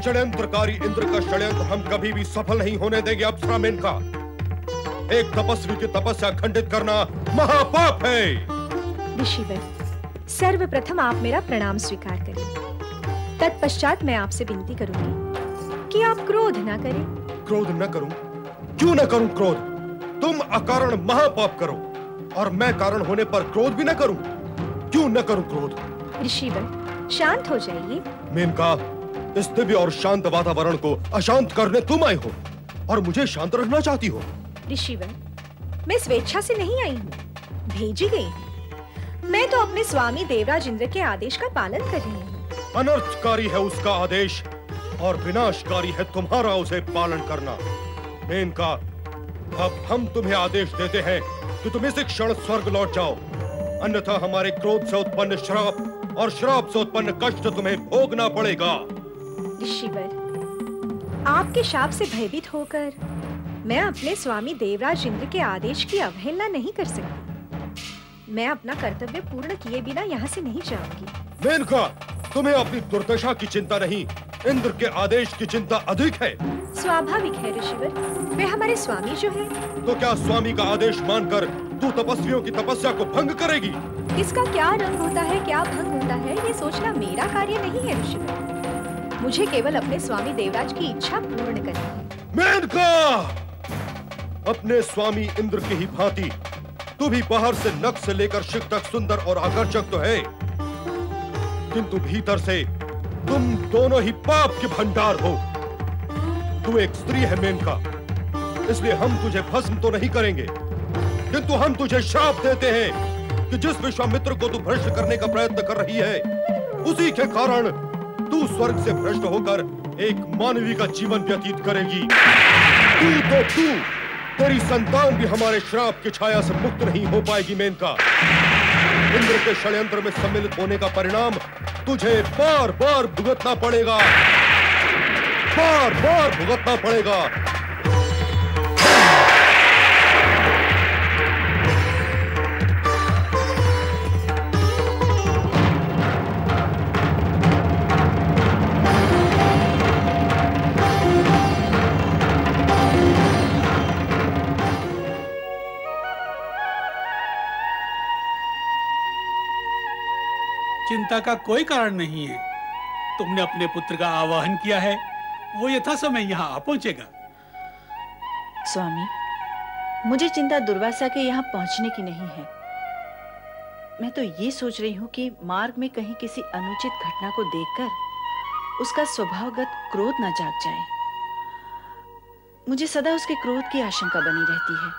षड्यंत्रकारी इंद्र का षड्यंत्र हम कभी भी सफल नहीं होने देंगे अप्सरा मेनका। एक तपस्वी की तपस्या खंडित करना महापाप है। ऋषिवर, सर्वप्रथम आप मेरा प्रणाम स्वीकार करें। तत्पश्चात मैं आपसे विनती करूंगी कि आप क्रोध न करें। क्रोध न करूं? क्यों न करूं क्रोध? तुम अकारण महापाप करो और मैं कारण होने पर क्रोध भी न करूं। क्यों न करूं क्रोध? ऋषिवर, शांत हो जाइए। मेनका, इस दिव्य और शांत वातावरण को अशांत करने तुम आई हो और मुझे शांत रखना चाहती हो। ऋषिवर, मैं स्वेच्छा से नहीं आई हूँ, भेजी गई हूँ। मैं तो अपने स्वामी देवराज इंद्र के आदेश का पालन कर रही हूँ। अनर्थकारी है उसका आदेश और विनाशकारी है तुम्हारा उसे पालन करना। मेनका, अब हम तुम्हें आदेश देते हैं कि तुम इसी क्षण स्वर्ग लौट जाओ, अन्यथा हमारे क्रोध से उत्पन्न श्राप और श्राप से उत्पन्न कष्ट तुम्हें भोगना पड़ेगा। ऋषिवर, आपके शाप से भयभीत होकर मैं अपने स्वामी देवराज इंद्र के आदेश की अवहेलना नहीं कर सकती। मैं अपना कर्तव्य पूर्ण किए बिना यहाँ से नहीं जाऊंगी। मेनका, तुम्हें अपनी दुर्दशा की चिंता नहीं, इंद्र के आदेश की चिंता अधिक है। स्वाभाविक है ऋषिवर, वे हमारे स्वामी जो है। तो क्या स्वामी का आदेश मानकर तू तपस्वियों की तपस्या को भंग करेगी? इसका क्या रंग होता है, क्या भंग होता है, ये सोचना मेरा कार्य नहीं है ऋषिवर। मुझे केवल अपने स्वामी देवराज की इच्छा पूर्ण करनी है। मेनका, अपने स्वामी इंद्र की ही भांति तू भी बाहर से नख से लेकर शिख तक सुंदर और आकर्षक तो है, किंतु भीतर से तुम दोनों ही पाप के भंडार हो। तू एक स्त्री है मेनका, इसलिए हम तुझे भस्म तो नहीं करेंगे, किंतु हम तुझे श्राप देते हैं कि जिस विश्वामित्र को तू भ्रष्ट करने का प्रयत्न कर रही है, उसी के कारण तू स्वर्ग से भ्रष्ट होकर एक मानवी का जीवन व्यतीत करेगी। तू तेरी संतान भी हमारे श्राप की छाया से मुक्त नहीं हो पाएगी मेनका। इंद्र के षड्यंत्र में सम्मिलित होने का परिणाम तुझे बार बार भुगतना पड़ेगा, बार बार भुगतना पड़ेगा। चिंता का कोई कारण नहीं है। तुमने अपने पुत्र का आवाहन किया है, वो यथा समय यहाँ आ पहुंचेगा। स्वामी, मुझे चिंता दुर्वासा के यहाँ पहुंचने की नहीं है। मैं तो ये सोच रही हूँ कि मार्ग में कहीं किसी अनुचित घटना को देखकर उसका स्वभावगत क्रोध न जाग जाए। मुझे सदा उसके क्रोध की आशंका बनी रहती है।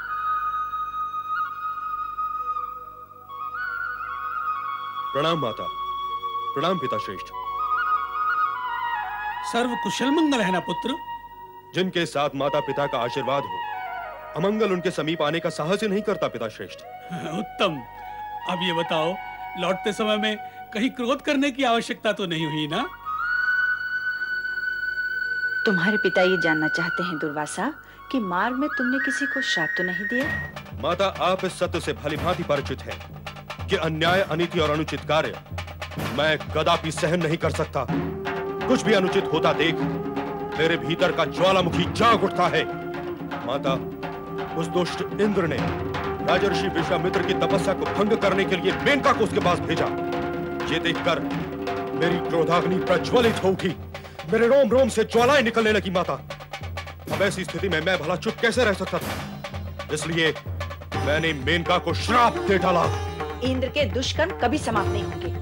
प्रणाम माता, प्रणाम पिता श्रेष्ठ। सर्व कुशल मंगल है ना पुत्र? जिनके साथ माता पिता का आशीर्वाद हो, अमंगल उनके समीप आने का साहस ही नहीं करता पिता श्रेष्ठ। उत्तम। अब ये बताओ, लौटते समय में कहीं क्रोध करने की आवश्यकता तो नहीं हुई ना? तुम्हारे पिता ये जानना चाहते हैं दुर्वासा कि मार्ग में तुमने किसी को श्राप तो नहीं दिया? माता, आप इस सत्य से भलीभांति परिचित हैं कि अन्याय, अनीति और अनुचित कार्य मैं कदापि सहन नहीं कर सकता। कुछ भी अनुचित होता देख मेरे भीतर का ज्वालामुखी जाग उठता है। माता, उस दुष्ट इंद्र ने राजर्षि विश्वामित्र की तपस्या को भंग करने के लिए मेनका को उसके पास भेजा। ये देखकर मेरी क्रोधाग्नि प्रज्वलित हो उठी, मेरे रोम रोम से ज्वालाएं निकलने लगी। माता, अब ऐसी स्थिति में मैं भला चुप कैसे रह सकता था, इसलिए मैंने मेनका को श्राप दे डाला। इंद्र के दुष्कर्म कभी समाप्त नहीं होंगे।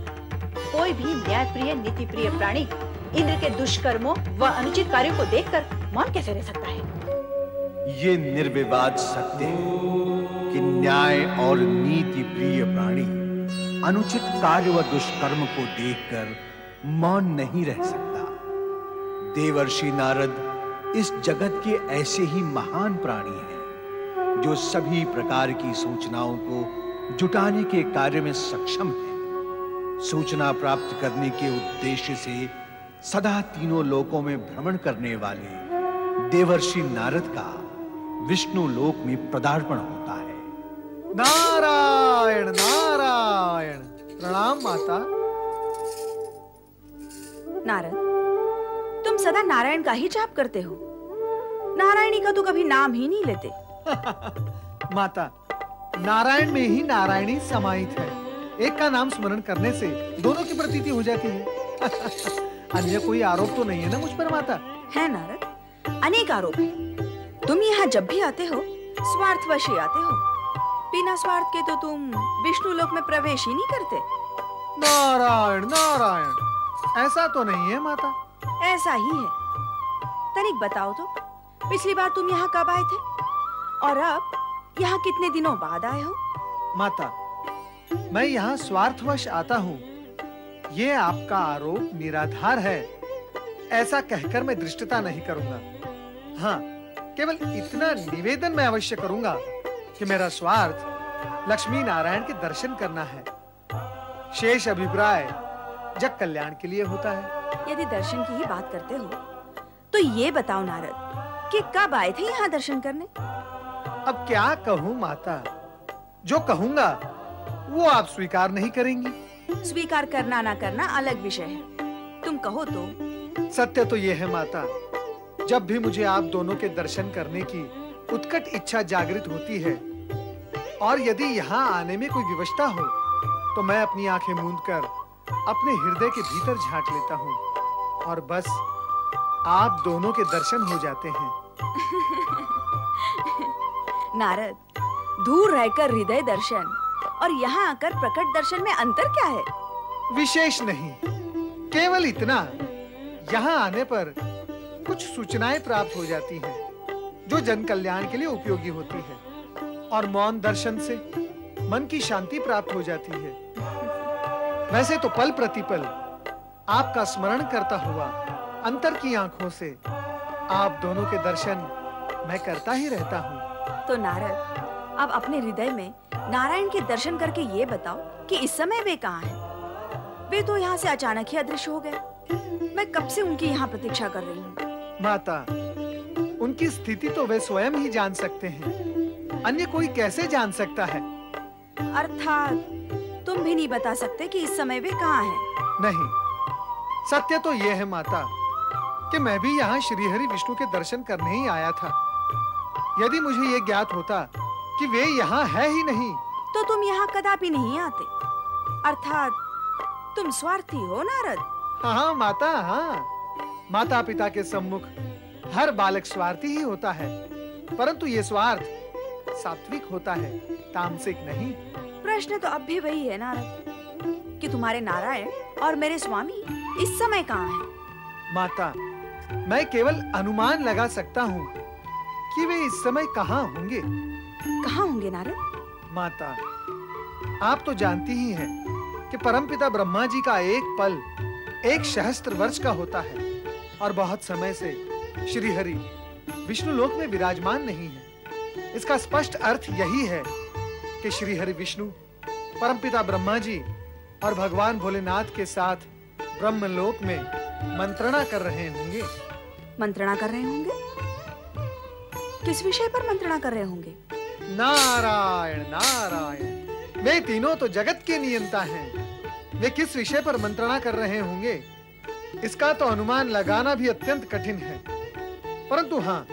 कोई भी न्यायप्रिय, नीतिप्रिय प्राणी इंद्र के दुष्कर्मों व अनुचित कार्यों को देखकर मौन कैसे रह सकता है? ये निर्विवाद सत्य है कि न्याय और नीति प्रिय प्राणी अनुचित कार्य व दुष्कर्म को देखकर मौन नहीं रह सकता। देवर्षि नारद इस जगत के ऐसे ही महान प्राणी हैं जो सभी प्रकार की सूचनाओं को जुटाने के कार्य में सक्षम है। सूचना प्राप्त करने के उद्देश्य से सदा तीनों लोकों में भ्रमण करने वाले देवर्षि नारद का विष्णु लोक में पदार्पण होता है। नारायण नारायण। प्रणाम माता। नारद, तुम सदा नारायण का ही जाप करते हो, नारायणी का तो कभी नाम ही नहीं लेते। माता, नारायण में ही नारायणी समाहित है। एक का नाम स्मरण करने से दोनों की प्रतीति हो जाती है। अन्य कोई आरोप तो नहीं है ना मुझ पर माता? है नारद, अनेक आरोप है। तुम यहाँ जब भी आते हो स्वार्थवश ही आते हो। बिना स्वार्थ के तो तुम विष्णु लोक में प्रवेश ही नहीं करते। नारायण नारायण, ऐसा तो नहीं है माता। ऐसा ही है। तनिक बताओ तो, पिछली बार तुम यहाँ कब आए थे और अब यहाँ कितने दिनों बाद आए हो? माता, मैं यहाँ स्वार्थवश आता हूँ, ये आपका आरोप निराधार है, ऐसा कहकर मैं धृष्टता नहीं करूंगा। हाँ, केवल इतना निवेदन मैं अवश्य करूंगा कि मेरा स्वार्थ लक्ष्मी नारायण के दर्शन करना है। शेष अभिप्राय जग कल्याण के लिए होता है। यदि दर्शन की ही बात करते हो तो ये बताओ नारद कि कब आए थे यहाँ दर्शन करने? अब क्या कहूँ माता, जो कहूंगा वो आप स्वीकार नहीं करेंगी। स्वीकार करना ना करना अलग विषय है, तुम कहो तो। सत्य तो ये है माता, जब भी मुझे आप दोनों के दर्शन करने की उत्कट इच्छा जागृत होती है और यदि यहाँ आने में कोई विवशता हो तो मैं अपनी आंखें मूंदकर अपने हृदय के भीतर झांक लेता हूँ और बस आप दोनों के दर्शन हो जाते हैं। नारद, दूर रहकर हृदय दर्शन और यहाँ आकर प्रकट दर्शन में अंतर क्या है? विशेष नहीं, केवल इतना, यहाँ आने पर कुछ सूचनाएं प्राप्त हो जाती हैं जो जन कल्याण के लिए उपयोगी होती है और मौन दर्शन से मन की शांति प्राप्त हो जाती है। वैसे तो पल प्रतिपल आपका स्मरण करता हुआ अंतर की आंखों से आप दोनों के दर्शन मैं करता ही रहता हूँ। तो नारद, अब अपने हृदय में नारायण के दर्शन करके ये बताओ कि इस समय वे कहाँ हैं? वे तो यहाँ से अचानक ही अदृश्य हो गए। मैं कब से उनकी यहाँ प्रतीक्षा कर रही हूँ। माता, उनकी स्थिति तो वे स्वयं ही जान सकते हैं, अन्य कोई कैसे जान सकता है? अर्थात तुम भी नहीं बता सकते कि इस समय वे कहाँ हैं? नहीं, सत्य तो यह है माता कि मैं भी यहाँ श्रीहरि विष्णु के दर्शन करने ही आया था। यदि मुझे ये ज्ञात होता कि वे यहाँ है ही नहीं तो तुम यहाँ कदापि नहीं आते। अर्थात तुम स्वार्थी हो नारद। हाँ माता, हाँ, माता पिता के सम्मुख हर बालक स्वार्थी ही होता है, परंतु ये स्वार्थ सात्विक होता है, तामसिक नहीं। प्रश्न तो अब भी वही है नारद कि तुम्हारे नारायण और मेरे स्वामी इस समय कहाँ हैं? माता, मैं केवल अनुमान लगा सकता हूँ कि वे इस समय कहाँ होंगे। कहाँ होंगे नारद? माता, आप तो जानती ही हैं कि परमपिता ब्रह्मा जी का एक पल 1 सहस्त्र वर्ष का होता है और बहुत समय से श्री हरि विष्णु लोक में विराजमान नहीं है। इसका स्पष्ट अर्थ यही है कि श्री हरि विष्णु परमपिता ब्रह्मा जी और भगवान भोलेनाथ के साथ ब्रह्मलोक में मंत्रणा कर रहे होंगे। मंत्रणा कर रहे होंगे? किस विषय पर मंत्रणा कर रहे होंगे? नारायण नारायण, वे तीनों तो जगत के नियंता हैं। वे किस विषय पर मंत्रणा कर रहे होंगे इसका तो अनुमान लगाना भी अत्यंत कठिन है, परंतु हाँ,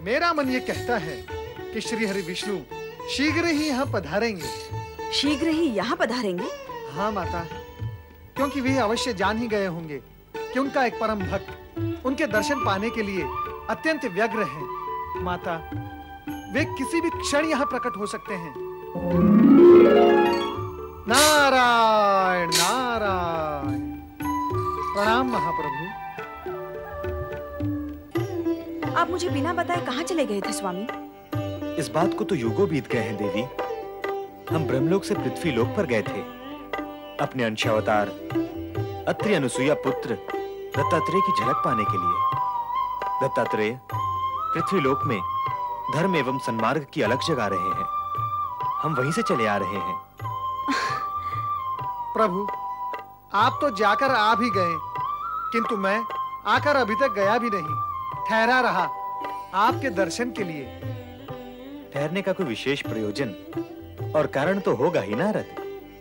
मेरा मन ये कहता है कि श्री हरि विष्णु शीघ्र ही यहाँ पधारेंगे। शीघ्र ही यहाँ पधारेंगे? हाँ माता, क्योंकि वे अवश्य जान ही गए होंगे कि उनका एक परम भक्त उनके दर्शन पाने के लिए अत्यंत व्यग्र है। माता, वे किसी भी क्षण यहाँ प्रकट हो सकते हैं। नारायण नारायण, प्रणाम महाप्रभु। आप मुझे बिना बताए कहाँ चले गए थे स्वामी? इस बात को तो युगों बीत गए हैं देवी। हम ब्रह्मलोक से पृथ्वी लोक पर गए थे अपने अंशावतार अत्रि अनुसुईया पुत्र दत्तात्रेय की झलक पाने के लिए। दत्तात्रेय पृथ्वी लोक में धर्म एवं सन्मार्ग की अलग जगा रहे हैं, हम वहीं से चले आ रहे हैं। प्रभु, आप तो जाकर आ भी गए, किंतु मैं आकर अभी तक गया भी नहीं, ठहरा रहा आपके दर्शन के लिए। ठहरने का कोई विशेष प्रयोजन और कारण तो होगा ही नारद।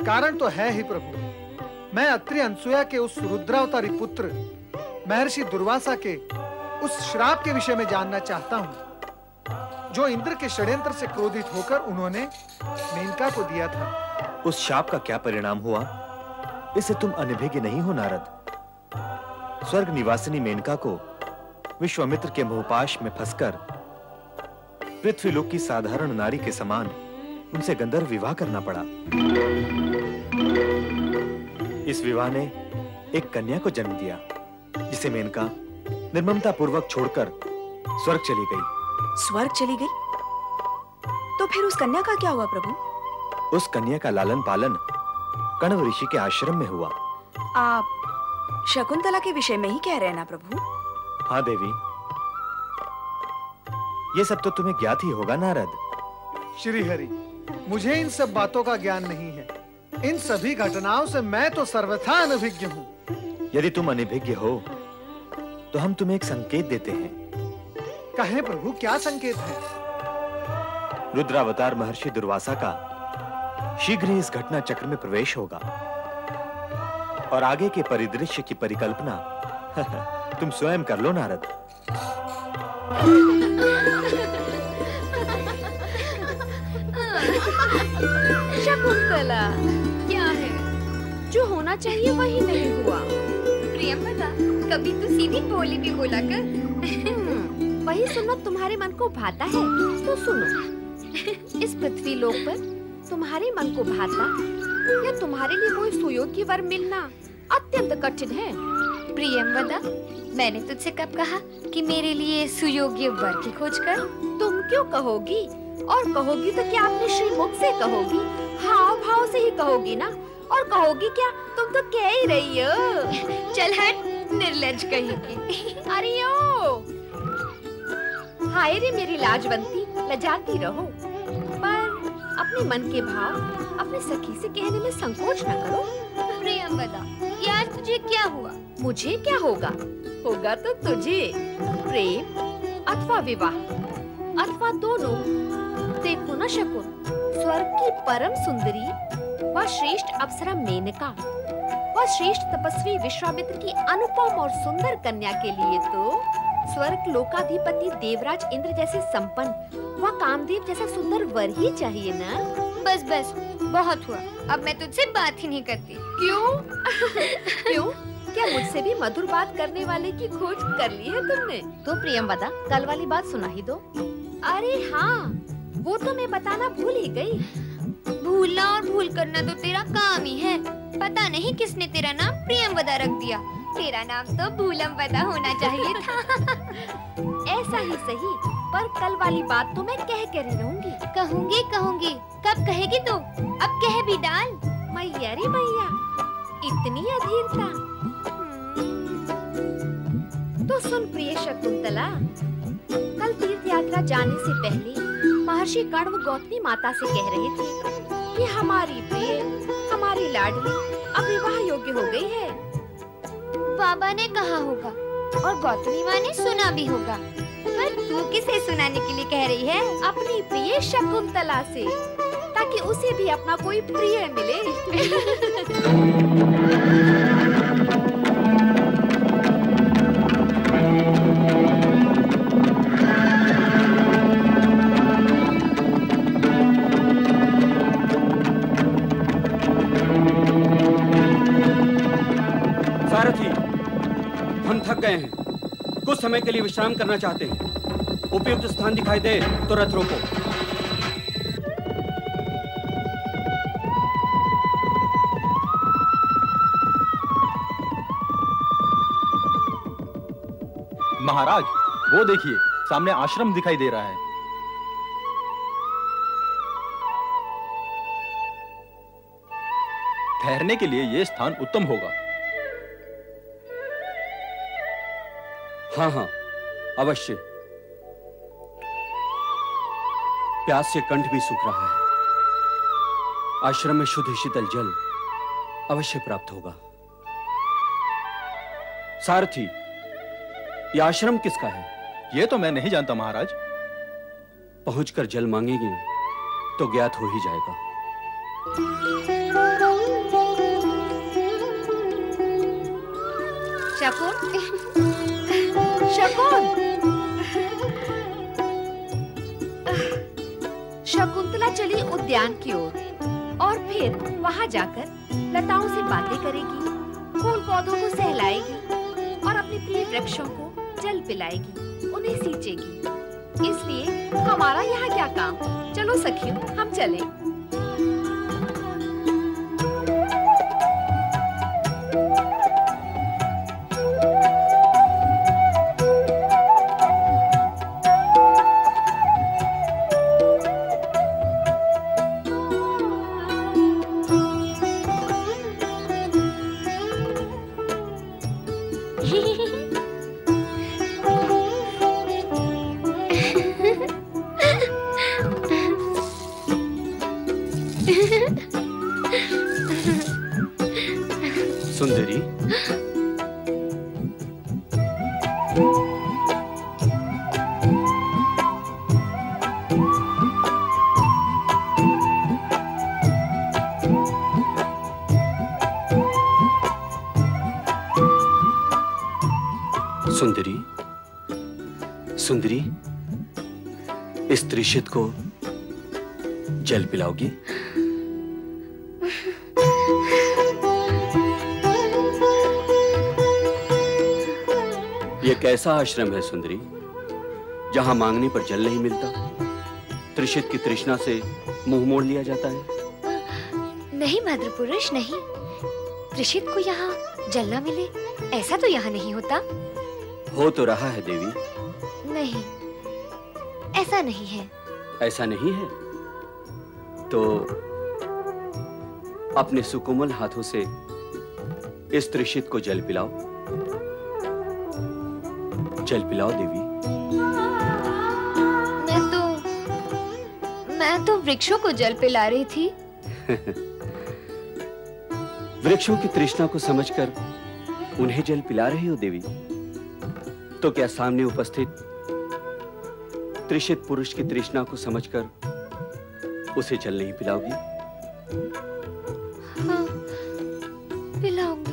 कारण तो है ही प्रभु। मैं अत्रि अनसुया के उस रुद्रावतारी पुत्र महर्षि दुर्वासा के उस श्राप के विषय में जानना चाहता हूँ जो इंद्र के षड्यंत्र से क्रोधित होकर उन्होंने मेनका को दिया था। उस शाप का क्या परिणाम हुआ, इससे तुम अनभिज्ञ नहीं हो नारद। स्वर्ग निवासिनी मेनका को विश्वामित्र के मोहपाश में फंसकर पृथ्वीलोक की साधारण नारी के समान उनसे गंधर्व विवाह करना पड़ा। इस विवाह ने एक कन्या को जन्म दिया, जिसे मेनका निर्ममता पूर्वक छोड़कर स्वर्ग चली गई। स्वर्ग चली गई? तो फिर उस कन्या का क्या हुआ प्रभु? उस कन्या का लालन पालन कण्व ऋषि के आश्रम में हुआ। आप शकुंतला के विषय में ही कह रहे हैं ना प्रभु? हाँ देवी, ये सब तो तुम्हें ज्ञात ही होगा नारद। श्रीहरि, मुझे इन सब बातों का ज्ञान नहीं है। इन सभी घटनाओं से मैं तो सर्वथा अनभिज्ञ हूँ। यदि तुम अनभिज्ञ हो तो हम तुम्हें एक संकेत देते हैं। कहें प्रभु, क्या संकेत है? रुद्रावतार महर्षि दुर्वासा का शीघ्र ही इस घटना चक्र में प्रवेश होगा और आगे के परिदृश्य की परिकल्पना तुम स्वयं कर लो नारद। शकुंतला, क्या है? जो होना चाहिए वही नहीं हुआ। प्रियंवदा, कभी तो सीधी बोली भी बोला कर। वही सुनना तुम्हारे मन को भाता है तो सुनो। इस पृथ्वी लोक पर तुम्हारे मन को भाता या तुम्हारे लिए कोई सुयोग्य वर मिलना अत्यंत कठिन है। प्रियंवदा, मैंने तुझसे कब कहा कि मेरे लिए सुयोग्य वर की खोज कर? तुम क्यों कहोगी? और कहोगी तो क्या अपने श्रीमुख से कहोगी? हाव भाव से ही कहोगी ना। और कहोगी क्या? तुम तो कह ही रही हो। चल हट, निर्लज्ज कहीं। अरे ओ, हाय रे मेरी लाजवंती, लजाती रहो, पर अपने मन के भाव अपने सखी से कहने में संकोच न करो। प्रियंवदा, यार तुझे क्या हुआ? मुझे क्या होगा? होगा तो तुझे प्रेम अथवा विवाह अथवा दोनों। देखो न शकुन, स्वर्ग की परम सुंदरी व श्रेष्ठ अप्सरा मेनका व श्रेष्ठ तपस्वी विश्वामित्र की अनुपम और सुंदर कन्या के लिए तो स्वर्ग लोकाधिपति देवराज इंद्र जैसे संपन्न व कामदेव जैसा सुंदर वर ही चाहिए ना। बस बस, बहुत हुआ। अब मैं तुझसे बात ही नहीं करती। क्यों? क्यों? क्या मुझसे भी मधुर बात करने वाले की खोज कर ली है तुमने? तो प्रियंवदा, कल वाली बात सुना ही दो। अरे हाँ, वो तो मैं बताना भूल ही गई। भूलना और भूल करना तो तेरा काम ही है। पता नहीं किसने तेरा नाम प्रियंवदा रख दिया। तेरा नाम तो भूलमवदा होना चाहिए था। ऐसा ही सही, पर कल वाली बात तो मैं कह कर ही रहूंगी। कहूंगी कहूंगी, कब कहेगी तू? अब कह भी डाल। मैया रे मैया, इतनी अधीरता। तो सुन प्रिय शकुंतला, कल तीर्थ यात्रा जाने से पहले महर्षि कण्व गौतमी माता से कह रहे थे कि हमारी प्रिय, हमारी लाडली अब विवाह योग्य हो गई है। बाबा ने कहा होगा और गौतमी माँ ने सुना भी होगा, पर तू किसे सुनाने के लिए कह रही है? अपनी प्रिय शकुंतला से, ताकि उसे भी अपना कोई प्रिय मिले। सारथी, हम थक गए हैं, कुछ समय के लिए विश्राम करना चाहते हैं। उपयुक्त स्थान दिखाई दे तो रथ रोको। महाराज, वो देखिए, सामने आश्रम दिखाई दे रहा है। ठहरने के लिए ये स्थान उत्तम होगा। हाँ हाँ, अवश्य। प्यास से कंठ भी सूख रहा है। आश्रम में शुद्ध शीतल जल अवश्य प्राप्त होगा। सारथी, यह आश्रम किसका है? यह तो मैं नहीं जानता महाराज। पहुंचकर जल मांगेंगे तो ज्ञात हो ही जाएगा। शकुन, शकुन। शकुंतला चली उद्यान की ओर और फिर वहां जाकर लताओं से बातें करेगी, फूल पौधों को सहलाएगी और अपने प्रिय वृक्षों को जल पिलाएगी, उन्हें सींचेगी। इसलिए हमारा यहाँ क्या काम? चलो सखियों, हम चलें। सुंदरी, सुंदरी, सुंदरी, इस त्रिशित को जल पिलाओगी? ये कैसा आश्रम है सुंदरी, जहां मांगने पर जल नहीं मिलता, त्रिशित की तृष्णा से मुंह मोड़ लिया जाता है? नहीं मद्र पुरुष, नहीं। त्रिशित को यहाँ जल न मिले, ऐसा तो यहाँ नहीं होता। हो तो रहा है देवी। नहीं, ऐसा नहीं है। ऐसा नहीं है तो अपने सुकोमल हाथों से इस त्रिशित को जल पिलाओ। जल पिलाओ देवी। मैं तो वृक्षों को जल पिला रही थी। वृक्षों की तृष्णा को समझकर उन्हें जल पिला रही हो देवी? तो क्या सामने उपस्थित त्रिशित पुरुष की तृष्णा को समझकर उसे जल नहीं पिलाओगी? हाँ, पिलाऊंगी।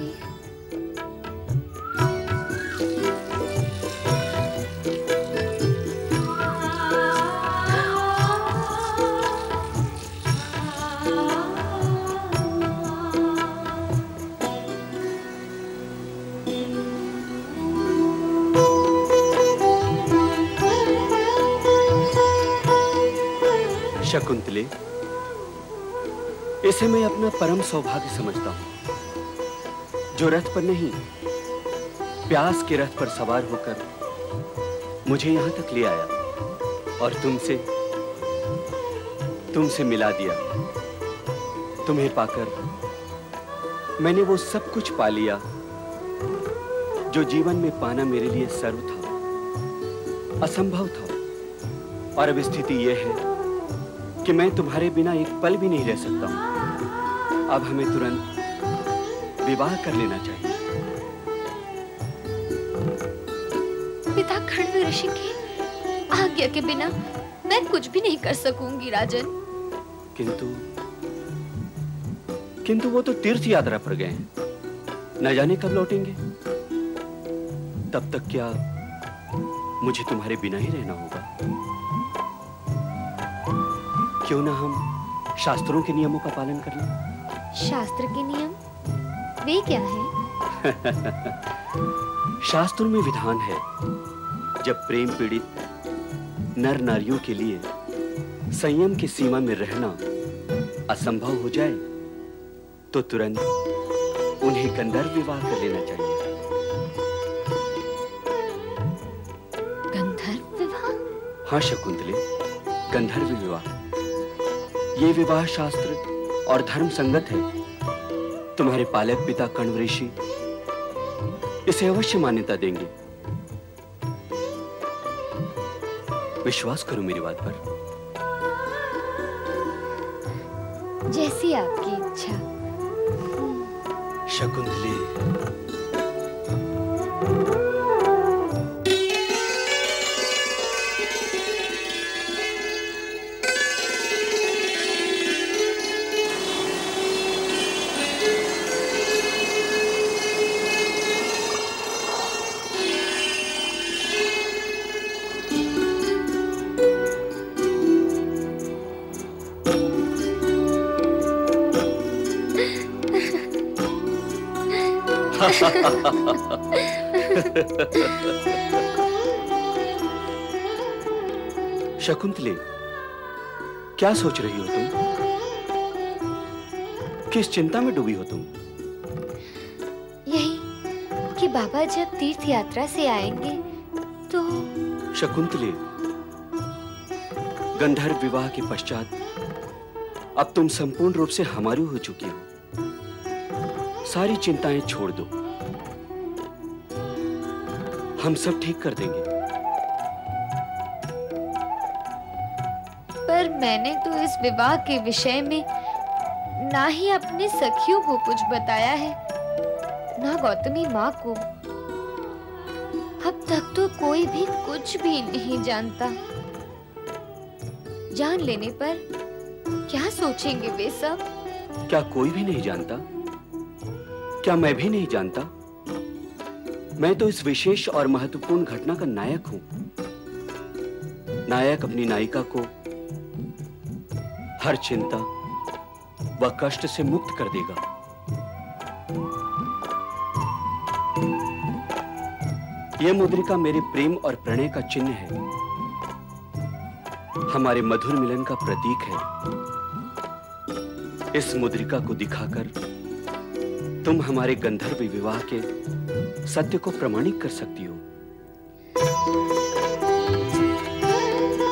शकुंतले, इसे मैं अपना परम सौभाग्य समझता हूं, जो रथ पर नहीं, प्यास के रथ पर सवार होकर मुझे यहां तक ले आया और तुमसे मिला दिया। तुम्हें पाकर मैंने वो सब कुछ पा लिया जो जीवन में पाना मेरे लिए सर्व था, असंभव था। और अब स्थिति यह है कि मैं तुम्हारे बिना एक पल भी नहीं रह सकता हूं। अब हमें तुरंत विवाह कर लेना चाहिए। पिता खंडवी ऋषि की आज्ञा के बिना मैं कुछ भी नहीं कर सकूंगी राजन। किंतु वो तो तीर्थ यात्रा पर गए हैं, न जाने कब लौटेंगे। तब तक क्या मुझे तुम्हारे बिना ही रहना होगा? क्यों ना हम शास्त्रों के नियमों का पालन कर लें? शास्त्र के नियम वे क्या हैं? शास्त्रों में विधान है, जब प्रेम पीड़ित नर नारियों के लिए संयम की सीमा में रहना असंभव हो जाए तो तुरंत उन्हें गंधर्व विवाह कर लेना चाहिए। गंधर्व विवाह? हाँ शकुंतले, गंधर्व विवाह। ये विवाह शास्त्र और धर्म संगत है। तुम्हारे पालक पिता कण्व ऋषि इसे अवश्य मान्यता देंगे। विश्वास करो मेरी बात पर। जैसी आपकी इच्छा। शकुंतले, शकुंतले, क्या सोच रही हो तुम? किस चिंता में डूबी हो तुम? यही कि बाबा जब तीर्थ यात्रा से आएंगे तो। शकुंतले, गंधर्व विवाह के पश्चात अब तुम संपूर्ण रूप से हमारी हो चुकी हो। सारी चिंताएं छोड़ दो, हम सब ठीक कर देंगे। पर मैंने तो इस विवाह के विषय में ना ही अपने सखियों को कुछ बताया है, ना गौतमी माँ को। अब तक तो कोई भी कुछ भी नहीं जानता। जान लेने पर क्या सोचेंगे वे सब? क्या कोई भी नहीं जानता? क्या मैं भी नहीं जानता? मैं तो इस विशेष और महत्वपूर्ण घटना का नायक हूं। नायक अपनी नायिका को हर चिंता व कष्ट से मुक्त कर देगा। यह मुद्रिका मेरे प्रेम और प्रणय का चिन्ह है, हमारे मधुर मिलन का प्रतीक है। इस मुद्रिका को दिखाकर तुम हमारे गंधर्व विवाह के सत्य को प्रमाणित कर सकती हो।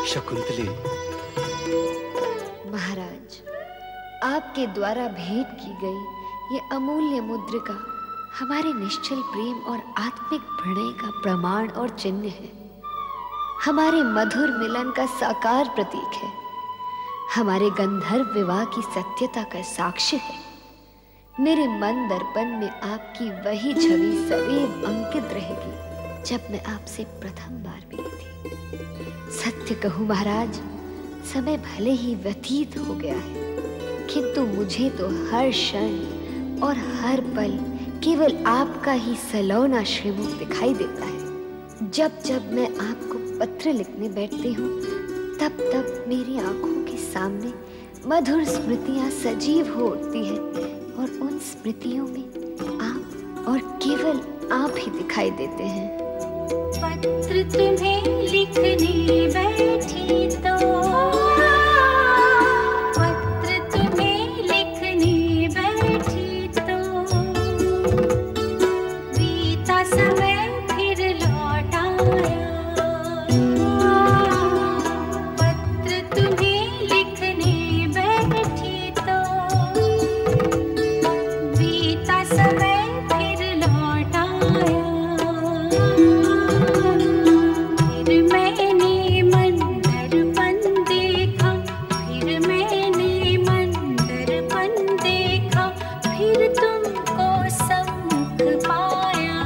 शकुंतले। महाराज, आपके द्वारा भेंट की गई ये अमूल्य मुद्रिका हमारे निश्चल प्रेम और आत्मिक प्रणय का प्रमाण और चिन्ह है, हमारे मधुर मिलन का साकार प्रतीक है, हमारे गंधर्व विवाह की सत्यता का साक्ष्य है। मेरे मन दर्पण में आपकी वही छवि सदैव अंकित रहेगी जब मैं आपसे प्रथम बार मिली थी। सत्य कहूं महाराज, समय भले ही व्यतीत हो गया है, किंतु मुझे तो हर क्षण और हर पल केवल आपका ही सलौना श्रीमुख दिखाई देता है। जब जब मैं आपको पत्र लिखने बैठती हूँ, तब तब मेरी आंखों के सामने मधुर स्मृतियां सजीव हो उठती हैं और उन स्मृतियों में आप और केवल आप ही दिखाई देते हैं। पत्र तुम्हें लिखने बैठी तो, पत्र तुम्हें लिखने बैठी तो, बीता समय फिर लौट आया। पत्र तुम्हें लिखने बैठी तो, बीता समय फिर लौट आया। फिर मैंने मन दर्पण देखा, फिर मैंने मन दर्पण देखा, फिर तुमको सम्मुख पाया।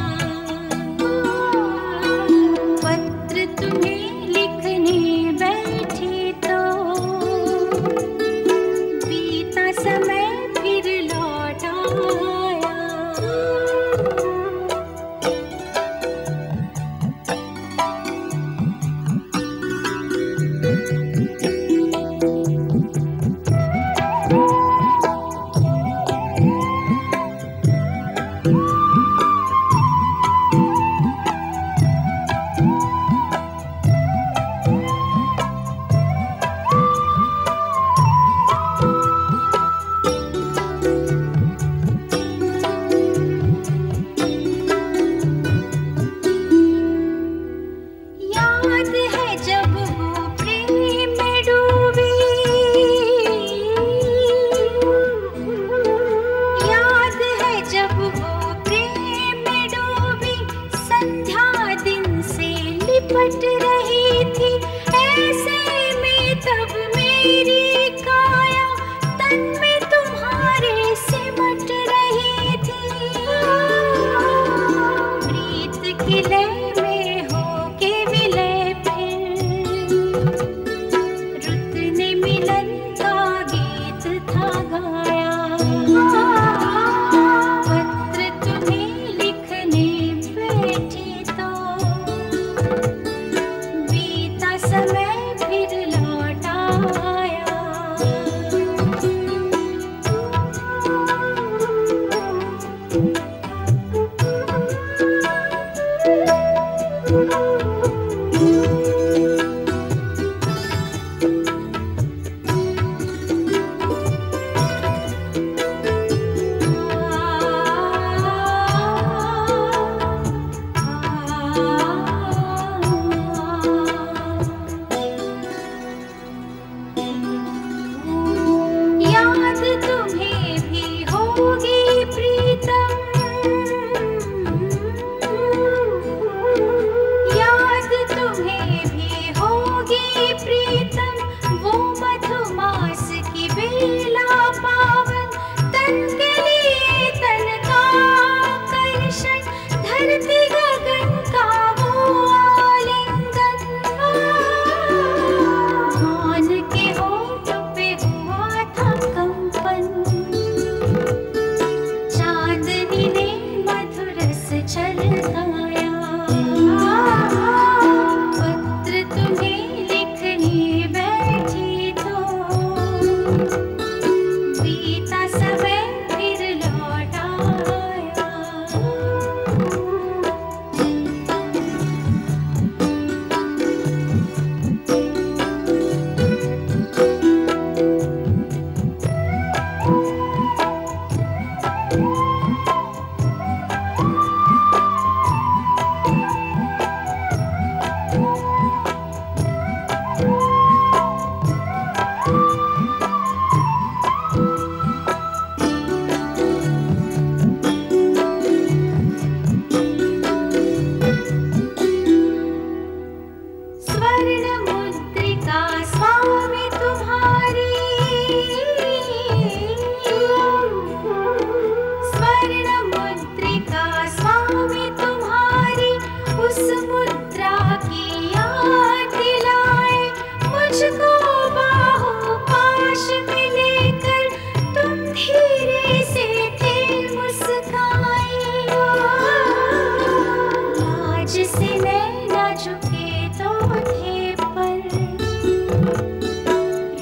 में न झुके तो थे पर,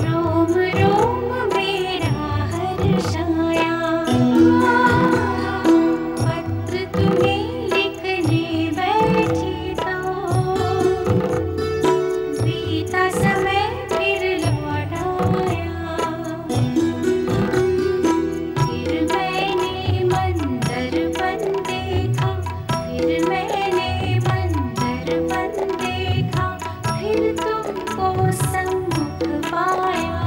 रोम रोम मेरा हर्षाया। पत्र तुम्हें लिखने बैठी तो बीता समय फिर लौट आया। फिर मैंने मंदरपन देखा, फिर मैंने मंदरपन देखा, फिर तुमको सम्मुख पाया।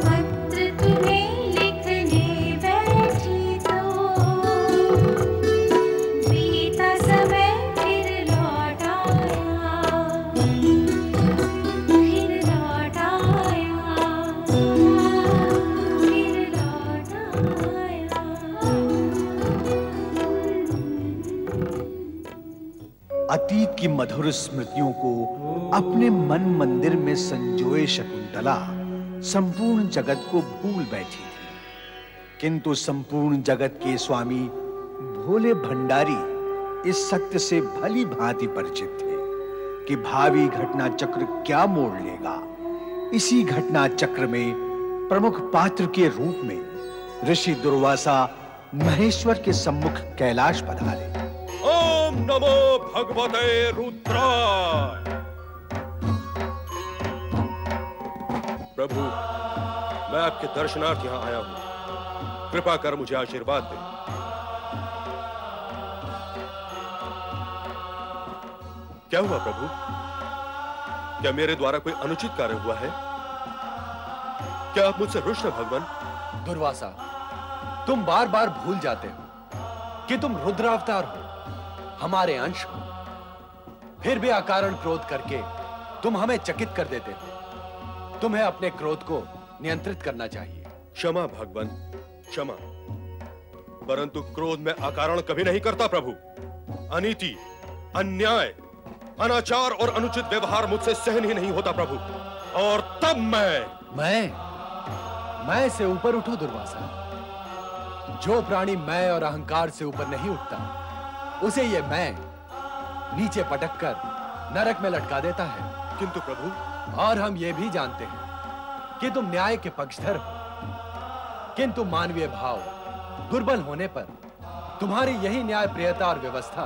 पत्र तुम्हें लिखने बैठी तो बीता समय फिर लौट आया, फिर लौट आया, फिर लौट आया। अतीत की मधुर स्मृतियों को अपने मन मंदिर में संजोए शकुंतला संपूर्ण जगत को भूल बैठी थी, किंतु संपूर्ण जगत के स्वामी भोले भंडारी इस सत्य से भली भांति परिचित थे कि भावी घटना चक्र क्या मोड़ लेगा। इसी घटना चक्र में प्रमुख पात्र के रूप में ऋषि दुर्वासा महेश्वर के सम्मुख कैलाश पधारे। ओम नमो भगवते रुद्राय। प्रभु, मैं आपके दर्शनार्थ यहाँ आया हूँ, कृपा कर मुझे आशीर्वाद दे। क्या हुआ प्रभु? क्या मेरे द्वारा कोई अनुचित कार्य हुआ है? क्या आप मुझसे रुष्ट हैं भगवान? दुर्वासा, तुम बार बार भूल जाते हो कि तुम रुद्रावतार हो, हमारे अंश हो। फिर भी अकारण क्रोध करके तुम हमें चकित कर देते हो। तुम्हें अपने क्रोध को नियंत्रित करना चाहिए। क्षमा भगवान, क्षमा। परंतु क्रोध में अकारण कभी नहीं करता प्रभु। अनीति, अन्याय, अनाचार और अनुचित व्यवहार मुझसे सहन ही नहीं होता प्रभु। और तब मैं से ऊपर उठो दुर्वासा। जो प्राणी मैं और अहंकार से ऊपर नहीं उठता, उसे ये मैं नीचे पटक कर नरक में लटका देता है। किंतु प्रभु, और हम ये भी जानते हैं कि तुम न्याय के पक्षधर हो, किंतु मानवीय भाव दुर्बल होने पर तुम्हारी यही न्याय प्रियता और व्यवस्था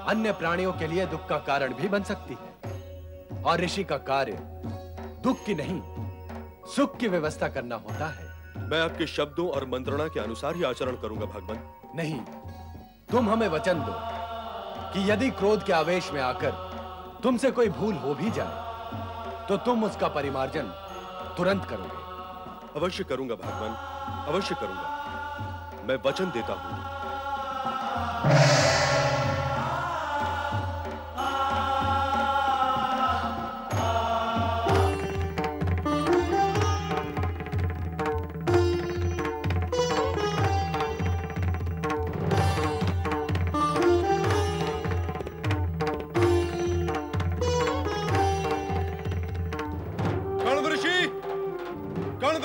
अन्य प्राणियों के लिए दुख का कारण भी बन सकती है। और ऋषि का कार्य दुख की नहीं, सुख की व्यवस्था करना होता है। मैं आपके शब्दों और मंत्रणा के अनुसार ही आचरण करूंगा भगवान। नहीं, तुम हमें वचन दो कि यदि क्रोध के आवेश में आकर तुमसे कोई भूल हो भी जाए तो तुम उसका परिमार्जन तुरंत करोगे। अवश्य करूंगा भगवान, अवश्य करूंगा। मैं वचन देता हूं।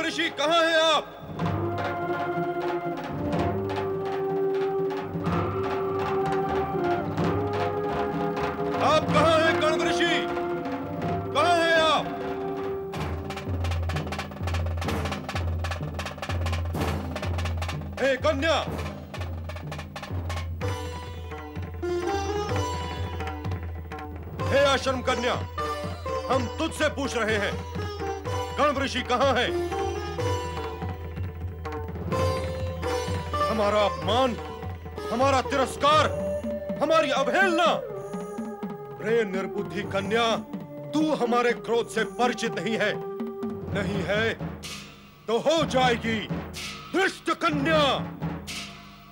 ऋषि, कहां हैं आप? आप कहां हैं कण्व ऋषि? कहां हैं आप? हे कन्या, हे आश्रम कन्या, हम तुझसे पूछ रहे हैं, कण्व ऋषि कहां है? हमारा अपमान, हमारा तिरस्कार, हमारी अवहेलना। रे निर्बुद्धि कन्या, तू हमारे क्रोध से परिचित नहीं है। नहीं है तो हो जाएगी। दुष्ट कन्या,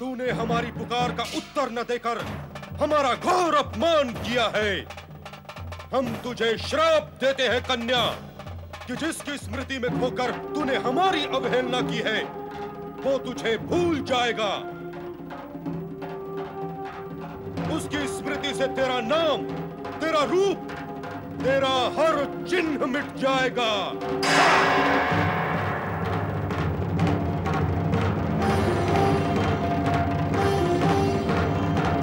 तूने हमारी पुकार का उत्तर न देकर हमारा घोर अपमान किया है। हम तुझे श्राप देते हैं कन्या कि जिसकी स्मृति में खोकर तूने हमारी अवहेलना की है, वो तुझे भूल जाएगा। उसकी स्मृति से तेरा नाम, तेरा रूप, तेरा हर चिन्ह मिट जाएगा।